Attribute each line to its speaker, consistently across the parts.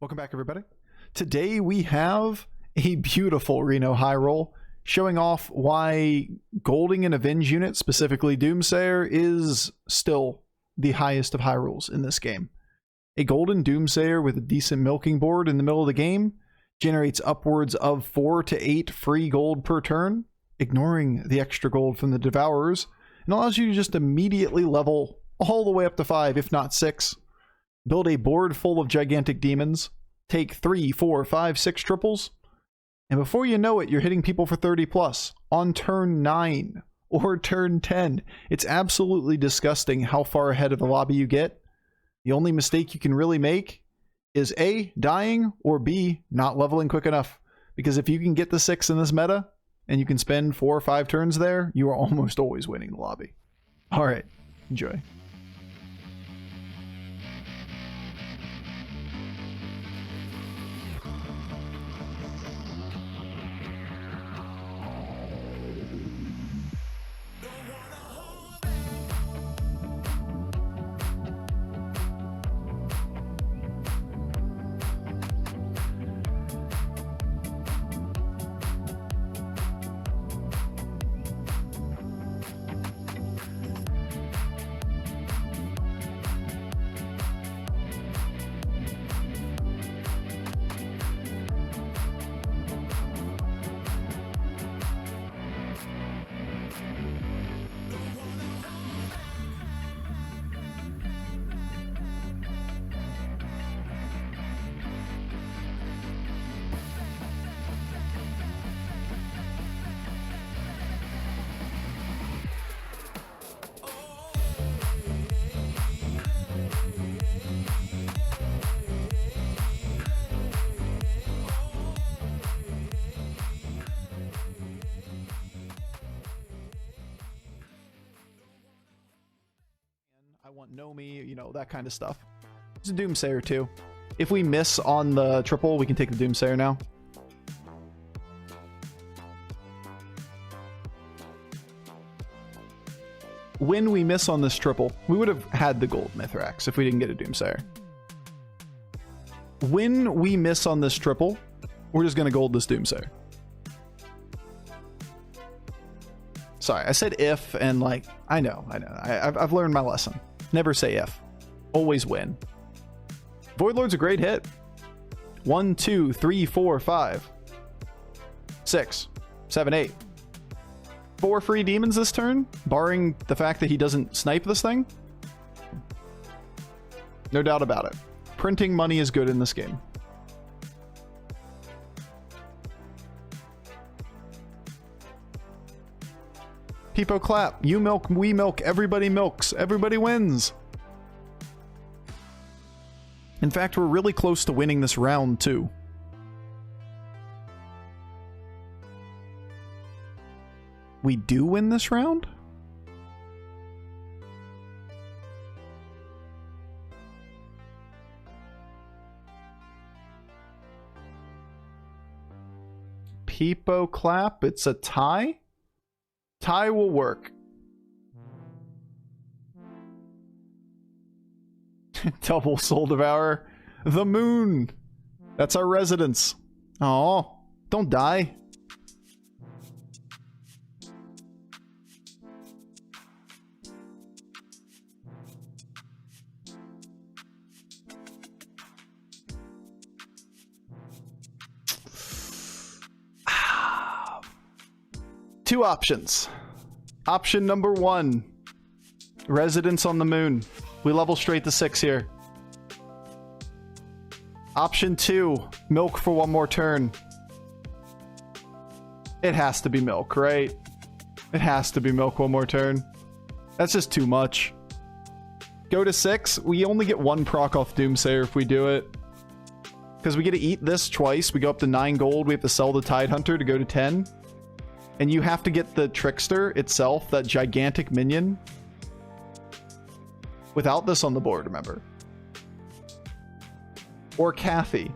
Speaker 1: Welcome back, everybody. Today we have a beautiful Reno high roll showing off why golding an avenge unit, specifically Doomsayer, is still the highest of high rolls in this game. A golden Doomsayer with a decent milking board in the middle of the game generates upwards of 4 to 8 free gold per turn, ignoring the extra gold from the Devours, and allows you to just immediately level all the way up to 5, if not 6. Build a board full of gigantic demons, take 3, 4, 5, 6 triples, and before you know it, you're hitting people for 30 plus on turn 9 or turn 10. It's absolutely disgusting how far ahead of the lobby you get. The only mistake you can really make is A, dying, or B, not leveling quick enough. Because if you can get the 6 in this meta, and you can spend 4 or 5 turns there, you are almost always winning the lobby. Alright, enjoy. I want Nomi, you know, that kind of stuff. It's a Doomsayer too. If we miss on the triple, we can take the Doomsayer now. When we miss on this triple, we would have had the gold Mithrax if we didn't get a Doomsayer. When we miss on this triple, we're just going to gold this Doomsayer. Sorry, I said if, and like, I know. I've learned my lesson. Never say if. Always win. Voidlord's a great hit. 1, 2, 3, 4, 5, 6, 7, 8. 4 free demons this turn, barring the fact that he doesn't snipe this thing. No doubt about it. Printing money is good in this game. People clap. You milk, we milk, everybody milks, everybody wins. In fact, we're really close to winning this round too. We do win this round? Peepo clap, it's a tie? Tie will work. Double Soul Devourer. The moon. That's our residence. Oh, don't die. Two options. Option number 1, residence on the moon. We level straight to 6 here. Option 2, milk for one more turn. It has to be milk, right? It has to be milk one more turn. That's just too much. Go to 6. We only get 1 proc off Doomsayer if we do it. Because we get to eat this twice. We go up to 9 gold. We have to sell the Tide Hunter to go to 10. And you have to get the Trickster itself, that gigantic minion, without this on the board, remember. Or Kathy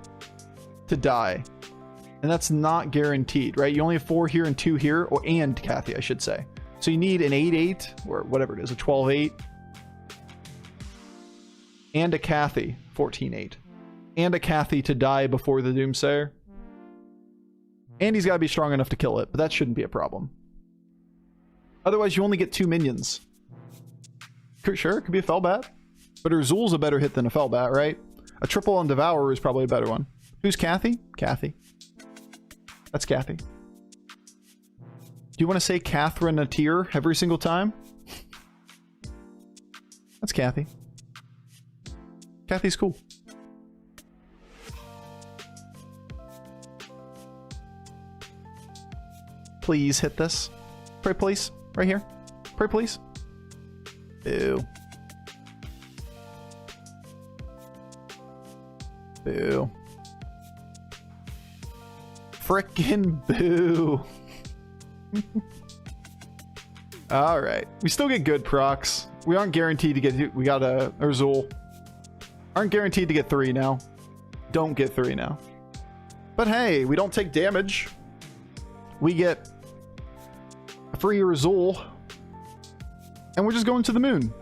Speaker 1: to die. And that's not guaranteed, right? You only have 4 here and 2 here, and Kathy, I should say. So you need an 8-8, or whatever it is, a 12-8, and a Kathy, 14-8. and a Cathy to die before the Doomsayer. And he's got to be strong enough to kill it, but that shouldn't be a problem. Otherwise, you only get 2 minions. Sure, it could be a Firebat, but Urzul's a better hit than a Firebat, right? A triple on Devourer is probably a better one. Who's Cathy? Cathy. That's Cathy. Do you want to say Catherine a tier every single time? That's Cathy. Cathy's cool. Please hit this. Pray please. Right here. Pray please. Boo. Boo. Frickin' boo. Alright. We still get good procs. We aren't guaranteed to get... We got a Urzul. Aren't guaranteed to get 3 now. Don't get 3 now. But hey, we don't take damage. We get a free Urzul. And we're just going to the moon.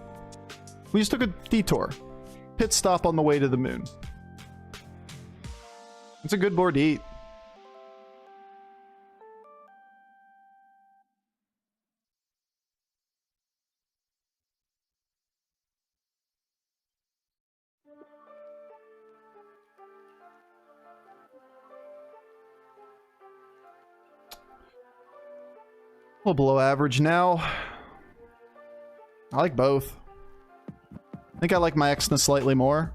Speaker 1: We just took a detour. Pit stop on the way to the moon. It's a good board to eat. A little below average now. I like both. I think I like my Exna slightly more.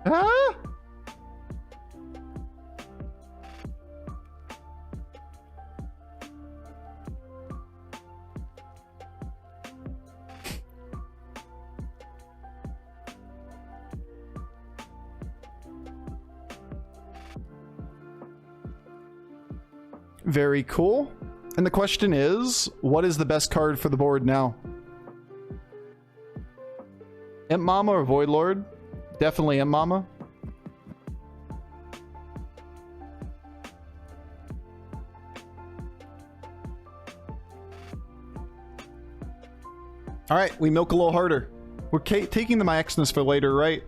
Speaker 1: Ah! Very cool. And the question is, what is the best card for the board now? Imp Mama or Void Lord? Definitely Imp Mama. Alright, we milk a little harder. We're taking the Myexness for later, right?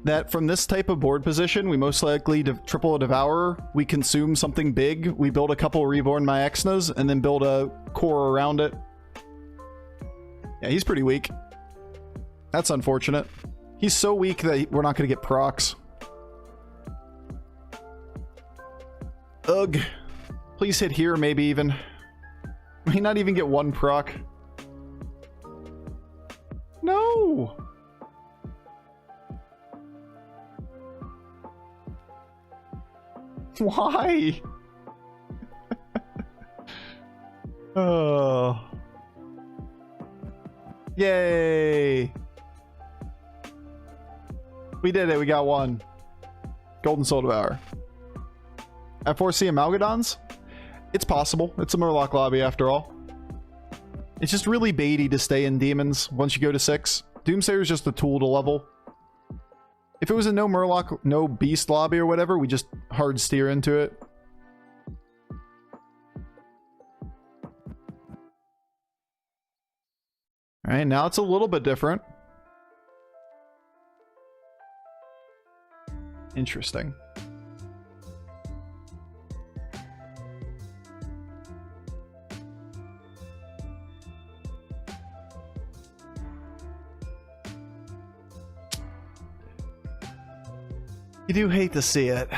Speaker 1: That from this type of board position, we most likely triple a Devourer, we consume something big, we build a couple Reborn Myexnas, and then build a core around it. Yeah, he's pretty weak. That's unfortunate. He's so weak that we're not going to get procs. Ugh. Please hit here, maybe even. May not even get 1 proc. No! Why? Oh. Yay! We did it, we got 1. Golden Soul Devourer. F4C Amalgadons? It's possible. It's a Murloc lobby after all. It's just really baity to stay in demons once you go to 6. Doomsayer is just a tool to level. If it was a no Murloc, no beast lobby or whatever, we just hard steer into it. Alright, now it's a little bit different. Interesting. You do hate to see it.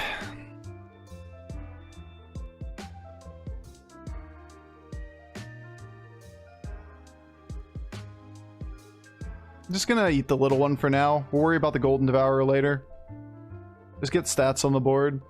Speaker 1: I'm just gonna eat the little one for now. We'll worry about the Golden Devourer later. Just get stats on the board.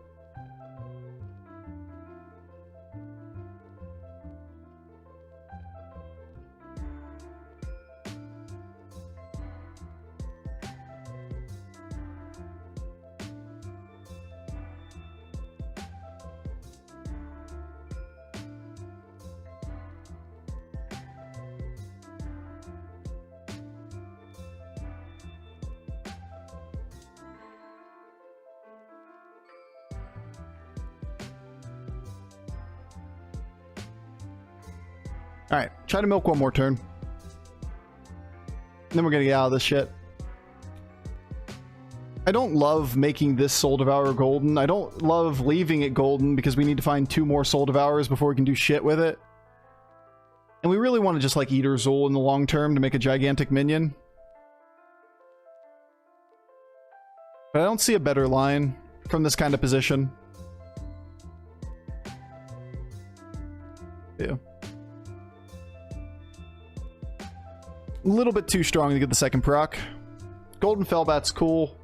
Speaker 1: Alright, try to milk one more turn. Then we're gonna get out of this shit. I don't love making this Soul Devourer golden. I don't love leaving it golden because we need to find 2 more Soul Devourers before we can do shit with it. And we really want to just like Eater Zul in the long term to make a gigantic minion. But I don't see a better line from this kind of position. Yeah. A little bit too strong to get the second proc. Golden Fellbat's cool.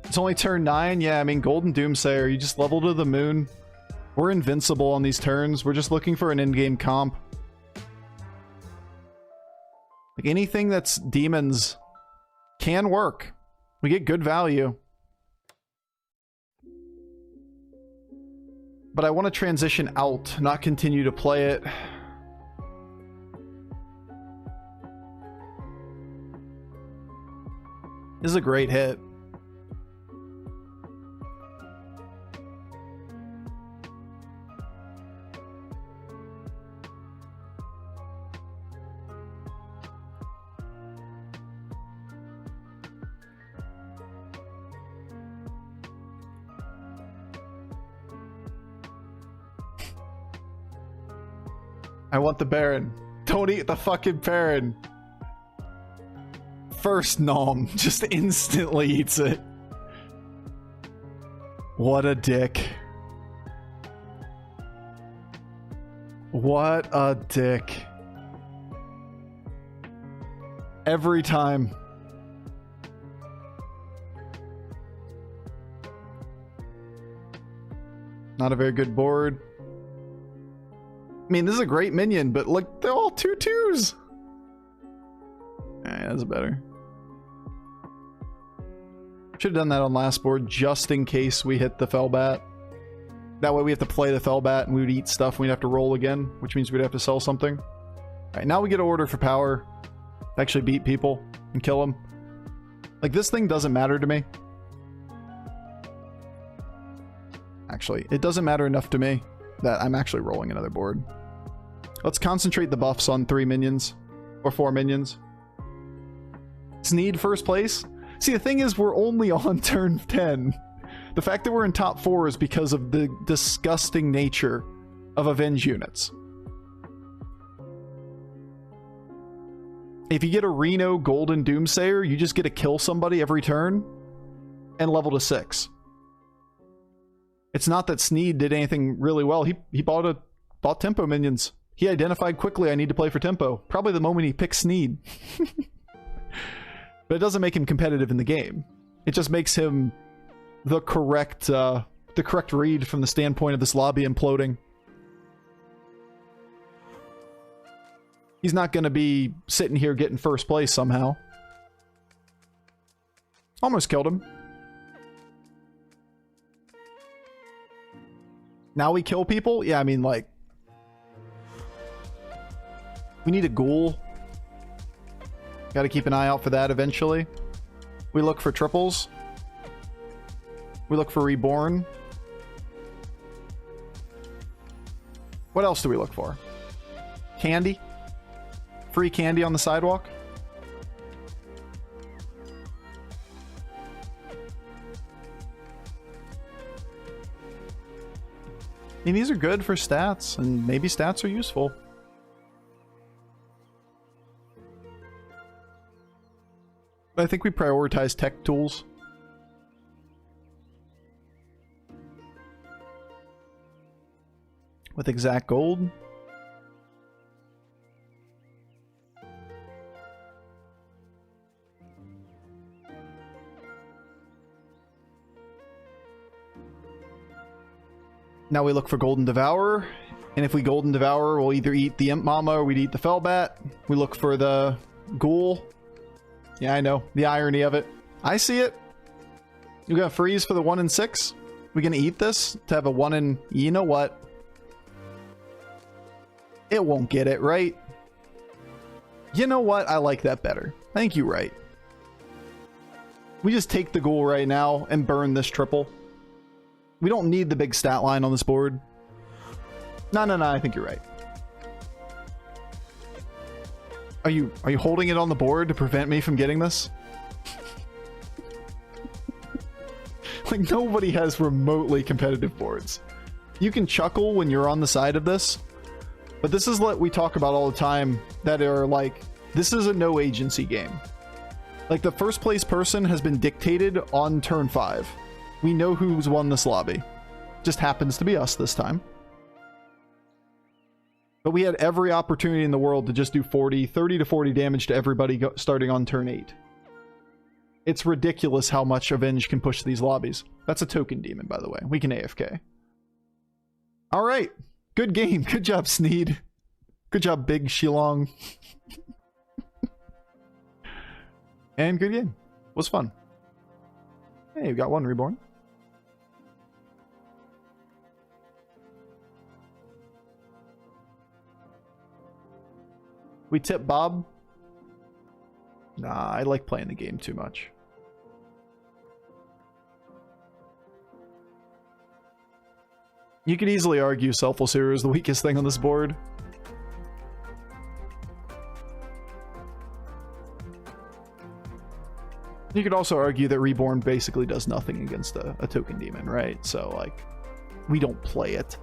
Speaker 1: It's only turn 9. Yeah, I mean, Golden Doomsayer, you just level to the moon. We're invincible on these turns. We're just looking for an in-game comp. Like, anything that's demons can work. We get good value. But I want to transition out, not continue to play it. This is a great hit. I want the Baron. Don't eat the fucking Baron. First nom just instantly eats it. What a dick. What a dick. Every time. Not a very good board. I mean, this is a great minion, but look, they're all 2/2s. Yeah, that's better. Should have done that on last board just in case we hit the Firebat. That way we have to play the Firebat and we would eat stuff and we'd have to roll again, which means we'd have to sell something. Alright, now we get an order for power. Actually beat people and kill them. Like, this thing doesn't matter to me. Actually, it doesn't matter enough to me that I'm actually rolling another board. Let's concentrate the buffs on 3 minions. Or 4 minions. Sneed first place? See, the thing is, we're only on turn 10. The fact that we're in top 4 is because of the disgusting nature of avenge units. If you get a Reno Golden Doomsayer, you just get to kill somebody every turn and level to 6. It's not that Sneed did anything really well. He bought tempo minions. He identified quickly, I need to play for tempo. Probably the moment he picked Sneed. But it doesn't make him competitive in the game. It just makes him the correct read from the standpoint of this lobby imploding. He's not going to be sitting here getting first place somehow. Almost killed him. Now we kill people? Yeah, I mean, like... We need a ghoul. Gotta keep an eye out for that eventually. We look for triples. We look for reborn. What else do we look for? Candy? Free candy on the sidewalk? I mean, these are good for stats, and maybe stats are useful. But I think we prioritize tech tools. With exact gold. Now we look for Golden Devourer, and if we Golden Devourer, we'll either eat the Imp Mama or we'd eat the Firebat. We look for the Ghoul. Yeah, I know. The irony of it. I see it. You gonna freeze for the 1 and 6? We gonna eat this to have a 1 and... You know what? It won't get it, right? You know what? I like that better. I think you're right. We just take the Ghoul right now and burn this triple. We don't need the big stat line on this board. No, I think you're right. Are you holding it on the board to prevent me from getting this? Like, nobody has remotely competitive boards. You can chuckle when you're on the side of this, but this is what we talk about all the time, that are like, this is a no agency game. Like, the first place person has been dictated on turn 5. We know who's won this lobby. Just happens to be us this time. But we had every opportunity in the world to just do 30 to 40 damage to everybody starting on turn 8. It's ridiculous how much Avenge can push these lobbies. That's a token demon, by the way. We can AFK. Alright. Good game. Good job, Sneed. Good job, Big Shilong. And good game. Was fun. Hey, we got one reborn. We tip Bob. Nah, I like playing the game too much. You could easily argue Selfless Hero is the weakest thing on this board. You could also argue that Reborn basically does nothing against a token demon, right? So, like, we don't play it.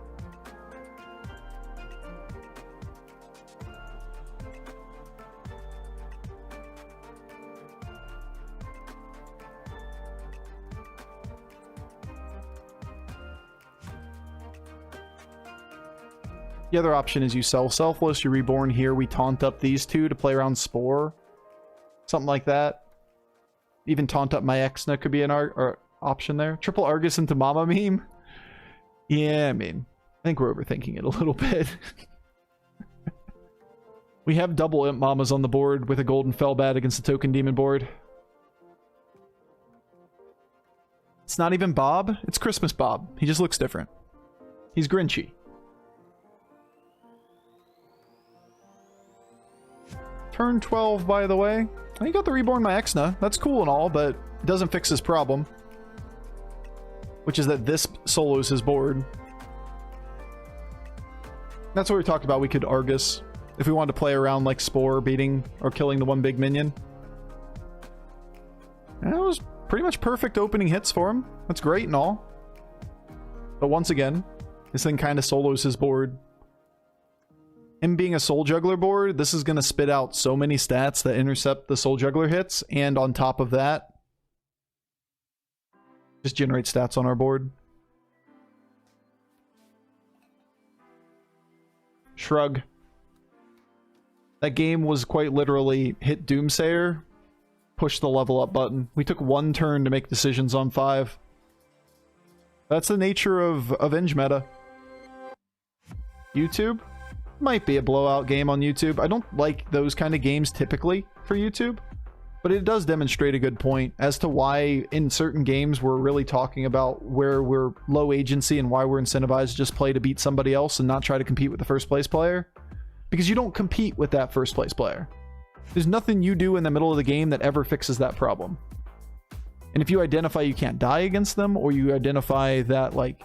Speaker 1: The other option is you sell Selfless, you Reborn here, we taunt up these two to play around Spore. Something like that. Even taunt up my Exna could be an option there. Triple Argus into Mama meme? Yeah, I mean, I think we're overthinking it a little bit. We have double Imp Mamas on the board with a Golden Fellbat against the Token Demon board. It's not even Bob, it's Christmas Bob. He just looks different. He's Grinchy. Turn 12, by the way. I got the Reborn my Exna. That's cool and all, but it doesn't fix his problem. Which is that this solos his board. That's what we talked about. We could Argus if we wanted to play around like Spore beating or killing the one big minion. And that was pretty much perfect opening hits for him. That's great and all. But once again, this thing kind of solos his board. Him being a Soul Juggler board, this is going to spit out so many stats that intercept the Soul Juggler hits, and on top of that, just generate stats on our board. Shrug. That game was quite literally hit Doomsayer, push the level up button. We took one turn to make decisions on 5. That's the nature of Avenge meta. YouTube? Might be a blowout game on YouTube. I don't like those kind of games typically for YouTube, but it does demonstrate a good point as to why in certain games we're really talking about where we're low agency and why we're incentivized to just play to beat somebody else and not try to compete with the first place player. Because you don't compete with that first place player. There's nothing you do in the middle of the game that ever fixes that problem. And if you identify you can't die against them, or you identify that, like,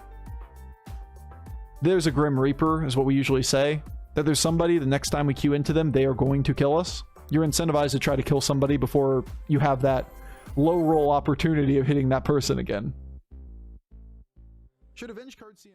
Speaker 1: there's a Grim Reaper, is what we usually say, that there's somebody, the next time we queue into them, they are going to kill us. You're incentivized to try to kill somebody before you have that low roll opportunity of hitting that person again. Should Avenge cards see